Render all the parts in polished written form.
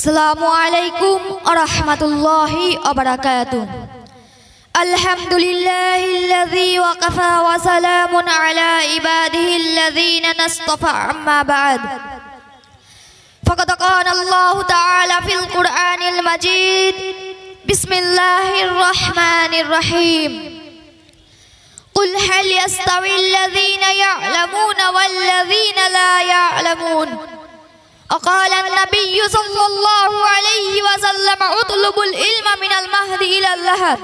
Assalamualaikum warahmatullahi wabarakatuh. Alhamdulillahilladzi waqafa wa salamun ala ibadihi alladzina nastafa amma ba'd. Faqad qala Allah ta'ala fil Qur'anil Majid. Bismillahirrahmanirrahim. Qul hal yastawi alladzina ya'lamuna wal ladzina la ya'lamun. وقال النبي صلى الله عليه وسلم اطلبوا العلم من المهد إلى اللحد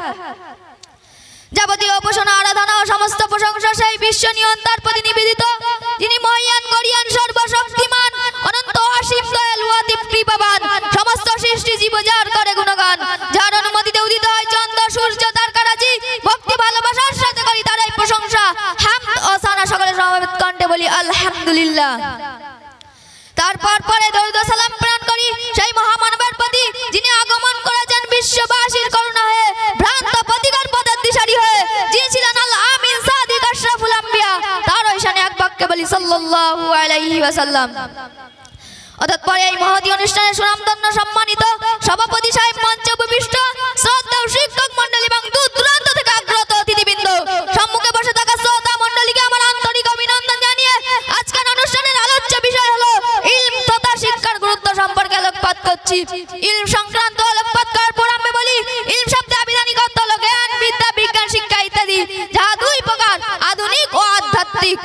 যাবতীয় উপাসনা আরাধনা ও সমস্ত প্রশংসা সেই বিশ্ব নিয়ন্তার প্রতি নিবেদিত যিনি মহিয়ান গরিয়ান সর্বশক্তিমান অনন্ত অসীম দয়ালু অতি কৃপাবান সমস্ত সৃষ্টি জীব যার করে গুণগান যার অনুমতিতে উদিত হয় চন্দ্র সূর্য তারকারাজি ভক্তি ভালোবাসার সাথে করি তার এই প্রশংসা হামদ ও সানা সকলের সমবেত কণ্ঠে বলি আলহামদুলিল্লাহ। তারপর পরে দরুদ ও সালাম প্রেরণ করি সেই মহামানবের প্রতি যিনি আগমন করেছেন বিশ্ববাসীর করুণা হয়ে ভ্রান্ত পথিকের পথের দিশারি হয়ে যিনি ছিলেন আল আমিন সাদিক আশরাফুল আম্বিয়া তার ঈশানে এক বাক্যে বলি সাল্লাল্লাহু আলাইহি ওয়াসাল্লাম। অর্থাৎ পরে এই মহতী অনুষ্ঠানে সুনামধন্য সম্মানিত সভাপতি সাহেব মঞ্চে উপবিষ্ট শ্রদ্ধেয় শিক্ষক মণ্ডলী এবং দূর দূরান্ত থেকে আগত অতিথিবৃন্দ সম্মুখে বসে থাকা শ্রোতা মণ্ডলীকে আমার আন্তরিক অভিনন্দন জানিয়ে আজকের অনুষ্ঠানের আলোচ্য বিষয় হলো ইলম তথা শিক্ষার গুরুত্ব সম্পর্কে আলোকপাত করছি। ইলম সংক্রান্ত আলোকপাত করার পূর্বে বলি ইলম শব্দে আবিধানিক অর্থ হলো জ্ঞান বিদ্যা বিজ্ঞান শিক্ষা ইত্যাদি যাহা দুই প্রকার আধুনিক ও আধ্যাত্মিক।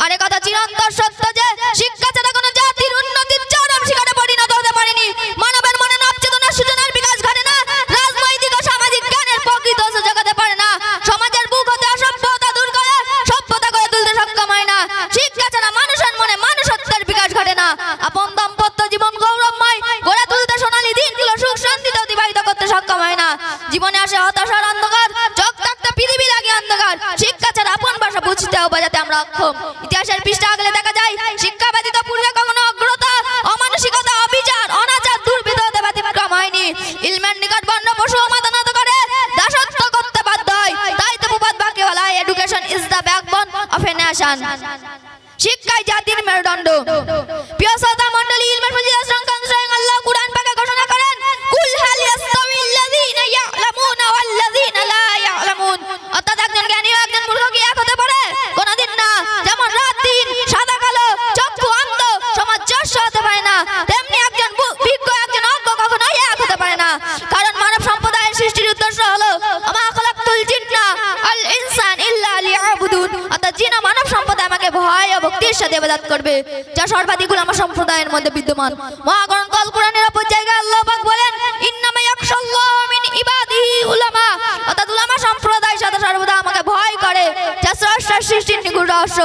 আর এই কথা চিরন্তর সত্য যে শিক্ষা ছাড়া কোনো জাতির উন্নতির চরম শিখরে পরিণত হতে পারেনি। মানবের মনে নব চেতনার সূচনার বিকাশ ঘটে না, রাজনৈতিক ও সামাজিক জ্ঞানের প্রকৃত জগতে পারে না, সমাজের বুক হতে অসভ্যতা দূর করে সভ্যতা করে তুলতে সক্ষম হয় না। শিক্ষা ছাড়া মানুষের মনে মানুষত্বের বিকাশ ঘটে না, আপন দাম্পত্য জীবন গৌরবময় গড়ে তুলতে সোনালী দিনগুলো সুখ শান্তিতে অতিবাহিত করতে সক্ষম হয় না। জীবনে আসে হতাশার অন্ধকার, চোখ থাকতে পৃথিবী লাগে অন্ধকার। শিক্ষা ছাড়া আপন ভাষা বুঝতে ও বোঝাতে আমরা অক্ষম। ইতিহাসের পৃষ্ঠা আগলে দেখা যায় শিক্ষা ব্যতীত পূর্বে কখনো অগ্রতা অমানসিকতা অবিচার অনাচার দুর্বৃত্ত হতে ব্যতিক্রম হয়নি। ইলমের নিকট বর্ণ পশু মাতানত করে দাসত্ব করতে বাধ্য হয়। তাই তো প্রবাদ বাক্যে বলা হয় education is the backbone of a nation. শিক্ষাই জাতির মেরুদণ্ড। প্রিয় শ্রোতা মণ্ডলী, ইলমের ফজিলত সংক্রান্ত স্বয়ং আল্লাহ কুরআন পাকে ঘোষণা করেন কুল হাল ইয়াস্তাবিল্লাযীনা ইয়া'লামুনা ওয়াল্লাযীনা লা ইয়া'লামুন। অর্থাৎ একজন জ্ঞানী ও একজন মূর্খ কি এক হতে পারে? কোনদিন না। যেমন রাত দিন সাদা কালো চক্ষু অন্ধ সামঞ্জস্য হতে পারে না, তেমনি একজন বিজ্ঞ একজন অজ্ঞ কখনোই এক হতে পারে না। কারণ মানব সম্প্রদায়ের সৃষ্টির উদ্দেশ্য হলো আমা খালাকতুল জিন্না আল ইনসান ইল্লা লিয়াবুদুন। অর্থাৎ জিন ও মানব সম্প্রদায় আমাকে ভয় ও ভক্তির সাথে ইবাদত করবে, যা সর্বাধিক আমার সম্প্রদায়ের মধ্যে বিদ্যমান। মহাগ্রন্থ আল কুরআনের অপর জায়গায় আল্লাহ পাক বলেন ইন্নামা ইয়াখশাল্লাহু মিন ইবাদিহি উলামা। অর্থাৎ উলামা সম্প্রদায় সাথে সর্বদা আমাকে ভয় করে, যা স্রষ্টার সৃষ্টির নিগুড় রহস্য।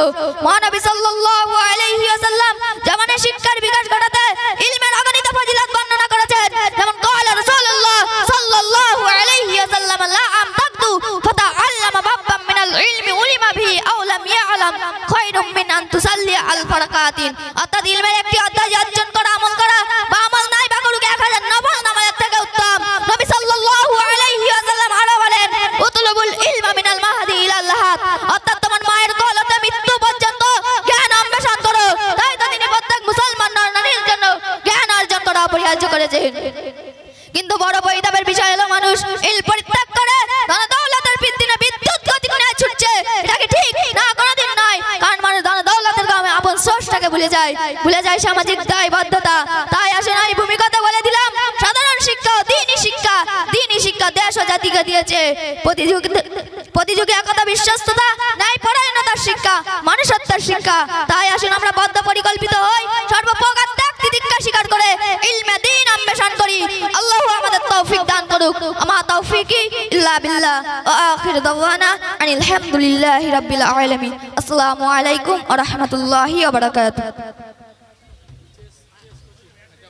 মহানবী সাল্লাল্লাহু আলাইহি ওয়াসাল্লাম জামানে শিক্ষার বিকাশ ঘটাতে ইলমের অগণিত ফজিলত বর্ণনা করেছেন। যেমন ক্বালা রাসূলুল্লাহ সাল্লাল্লাহু আলাইহি ওয়াসাল্লাম লা আমতাকতু ফাতাআল্লামা বাব্বাম মিনাল ইলমি উলিমা বিহি আও লাম ইয়ালাম খায়রুম মিন আন তুসাল্লি আল ফারাকাতিন। অর্থাৎ ইলমের একটি অধ্যায় অর্জন করা আমল করা বা আমল নাই বা করুক 1000 নফল নামাজের থেকে উত্তম। নবী সাল্লাল্লাহু আলাইহি ওয়াসাল্লাম আরো বলেন উতলুবুল ইলমা মিনাল মাহদি ইলাল লাহাদ। অর্থাৎ তোমার মায়ের কোল হতে মৃত্যু পর্যন্ত জ্ঞান অন্বেষণ করো। তাই তো তিনি প্রত্যেক মুসলমান নর-নারীর জন্য জ্ঞান অর্জন করা অপরিহার্য করেছেন। কিন্তু বড় পরিতাপের বিষয় হলো মানুষ ইল পরিত্যাগ করে ধন দৌলতের পিছনে বিদ্যুৎ গতি করে ছুটছে। এটা কি ঠিক? না, কোনোদিন নয়। কারণ মানুষ ধন দৌলতের কারণে আপন স্রষ্টাকে ভুলে যায় সামাজিক দায়বদ্ধতা। তাই আসেন আমি ভূমিকাতে বলে দিলাম সাধারণ শিক্ষা দ্বীনি শিক্ষা দেশ ও জাতিকে দিয়েছে প্রতিযোগী একতা বিশ্বস্ততা ন্যায় পরায়ণতার শিক্ষা মানুষত্বের শিক্ষা। তাই আসুন আমরা বদ্ধ পরিকল্পিত হই সর্বপ্রকার ত্যাগ তিতিক্ষা স্বীকার করে ইলমে দ্বীন অন্বেষণ করি। আল্লাহ আমাদের তৌফিক দান করুক। আমা তৌফিকি ইল্লা বিল্লাহ ওয়া আখির দাওয়ানা আনিল হামদুলিল্লাহি রাব্বিল আলামিন। আসসালামু আলাইকুম ওয়া রাহমাতুল্লাহি ওয়া বারাকাতুহু।